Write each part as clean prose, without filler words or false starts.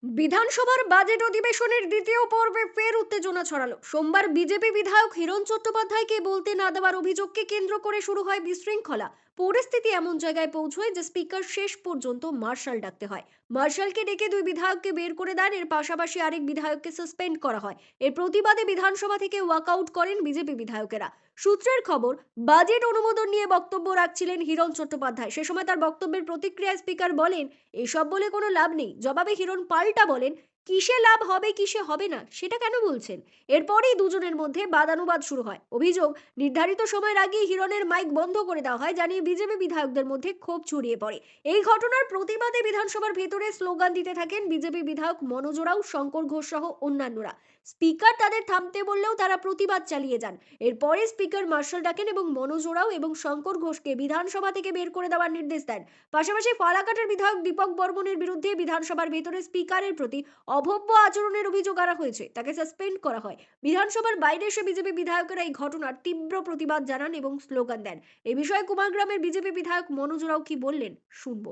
বিধানসভার বাজেট অধিবেশনের দ্বিতীয় পর্বে ফের উত্তেজনা ছড়ালো। সোমবার বিজেপি বিধায়ক হিরণ চট্টোপাধ্যায়কে বলতে না দেওয়ার অভিযোগকে কেন্দ্র করে শুরু হয় বিশৃঙ্খলা। পরিস্থিতি এমন জায়গায় পৌঁছয় যে স্পিকার শেষ পর্যন্ত মার্শাল ডাকতে হয়। মার্শালকে ডেকে দুই বিধায়ককে বের করে দেন। এর পাশাপাশি আরেক বিধায়ককে সাসপেন্ড করা হয়। এর প্রতিবাদে বিধানসভা থেকে ওয়াকআউট করেন বিজেপি বিধায়কেরা। সূত্রের খবর, বাজেট অনুমোদন নিয়ে বক্তব্য রাখছিলেন হিরণ চট্টোপাধ্যায়। সে সময় তার বক্তব্যের প্রতিক্রিয়ায় স্পিকার বলেন, এসব বলে কোনো লাভ নেই। জবাবে হিরণ পাল্টা বলেন, কিসে লাভ হবে কিসে হবে না সেটা কেন বলছেন। এরপরেই দুজনের মধ্যে বাদানুবাদ শুরু হয়। অভিযোগ, নির্ধারিত সময়ের আগেই হিরণের মাইক বন্ধ করে দেওয়া হয়, জানিয়ে বিজেপি বিধায়কদের মধ্যে ক্ষোভ ছড়িয়ে পড়ে। এই ঘটনার প্রতিবাদে বিধানসভার ভেতরে স্লোগান দিতে থাকেন বিজেপি বিধায়ক মনোজ ওরাও, শঙ্কর ঘোষ সহ অন্যান্যরা। স্পিকার তাদের থামতে বললেও তারা প্রতিবাদ চালিয়ে যান। এরপরে স্পিকার মার্শাল ডাকেন এবং মনোজ ওরাও এবং শঙ্কর ঘোষকে বিধানসভা থেকে বের করে দেওয়ার নির্দেশ দেন। পাশাপাশি ফালাকাটার বিধায়ক দীপক বর্মনের বিরুদ্ধে বিধানসভার ভেতরে স্পিকারের প্রতি অভব্য আচরণের অভিযোগ আনা হয়েছে। তাকে সাসপেন্ড করা হয়। বিধানসভার বাইরে এসে বিজেপি বিধায়কেরা এই ঘটনার তীব্র প্রতিবাদ জানান এবং স্লোগান দেন। এ বিষয়ে কুমারগ্রামের বিজেপি বিধায়ক মনোজ ওরাও কি বললেন শুনবো।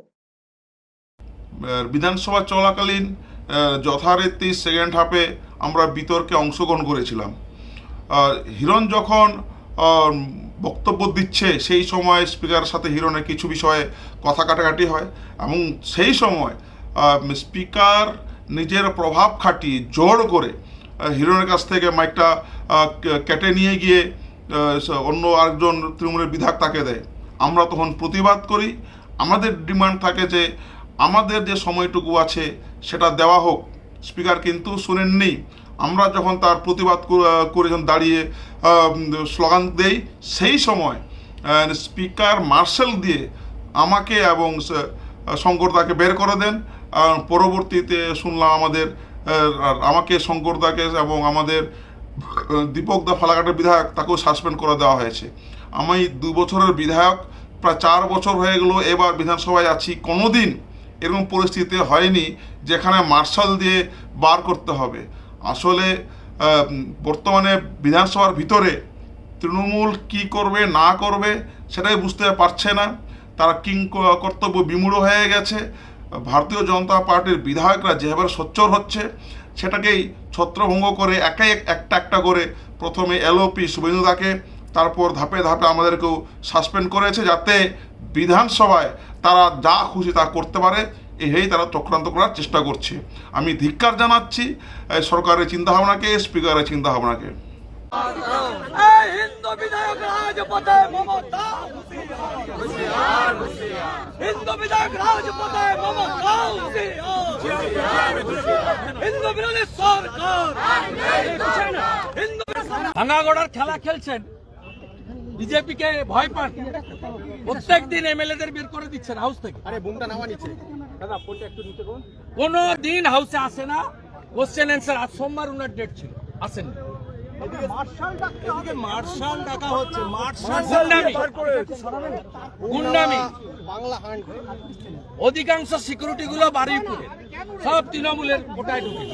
বিধানসভা চলাকালীন যথারীতি সেকেন্ড হাফে আমরা বিতর্কে অংশগ্রহণ করেছিলাম। হিরণ যখন বক্তব্য দিচ্ছে সেই সময় স্পিকারের সাথে হিরণের কিছু বিষয়ে কথা কাটাকাটি হয় এবং সেই সময় স্পিকার নিজের প্রভাব খাটিয়ে জোর করে হিরণের কাছ থেকে মাইকটা কেটে নিয়ে গিয়ে অন্য আরেকজন তৃণমূলের বিধায়ক তাকে দেয়। আমরা তখন প্রতিবাদ করি। আমাদের ডিমান্ড থাকে যে আমাদের যে সময়টুকু আছে সেটা দেওয়া হোক। স্পিকার কিন্তু শুনেননি। আমরা যখন তার প্রতিবাদ করে যখন দাঁড়িয়ে স্লোগান দেই, সেই সময় স্পিকার মার্শাল দিয়ে আমাকে এবং শঙ্করদাকে বের করে দেন। পরবর্তীতে শুনলাম আমাকে শঙ্করদাকে এবং আমাদের দীপক দা ফালাকাটার বিধায়ক তাকেও সাসপেন্ড করে দেওয়া হয়েছে। আমি 2 বছরের বিধায়ক, প্রায় 4 বছর হয়ে গেল এবার বিধানসভায় আছি। কোনোদিন এরকম পরিস্থিতি হয়নি যেখানে মার্শাল দিয়ে বার করতে হবে। আসলে বর্তমানে বিধানসভার ভিতরে তৃণমূল কি করবে না করবে সেটাই বুঝতে পারছে না। তারা কিং কর্তব্য বিমূঢ় হয়ে গেছে। ভারতীয় জনতা পার্টির বিধায়করা যেভাবে সোচ্চার হচ্ছে সেটাকেই ছত্রভঙ্গ করে একটা করে প্রথমে এলওপি শুভেন্দুদাকে, তারপর ধাপে ধাপে আমাদেরকেও সাসপেন্ড করেছে, যাতে বিধানসভায় তারা যা খুশি তা করতে পারে। এই তারা চক্রান্ত করার চেষ্টা করছে। আমি ধিক্কার জানাচ্ছি সরকারের চিন্তাভাবনাকে, স্পিকারের চিন্তাভাবনাকে। হিন্দু বিধায়ক রাজপথে মমতা, হিন্দু বিধায়ক রাজপথে মমতা, হিন্দু বিরোধী সরকার ভাঙাগড়ার খেলা খেলছেন। বিজেপিকে ভয় পান, প্রত্যেক দিন এমএলএদের বের করে দিচ্ছেন হাউস থেকে। কোন দিন হাউসে আসে না। কোশ্চেন অ্যান্সার, আজ সোমবার উনার ডেট ছিল, আসেন। মার্শাল ডাকা হচ্ছে, গুন্ডামি। অধিকাংশ সিকিউরিটি গুলো বারুইপুরে, সব তৃণমূলের কোটায় ঢুকে।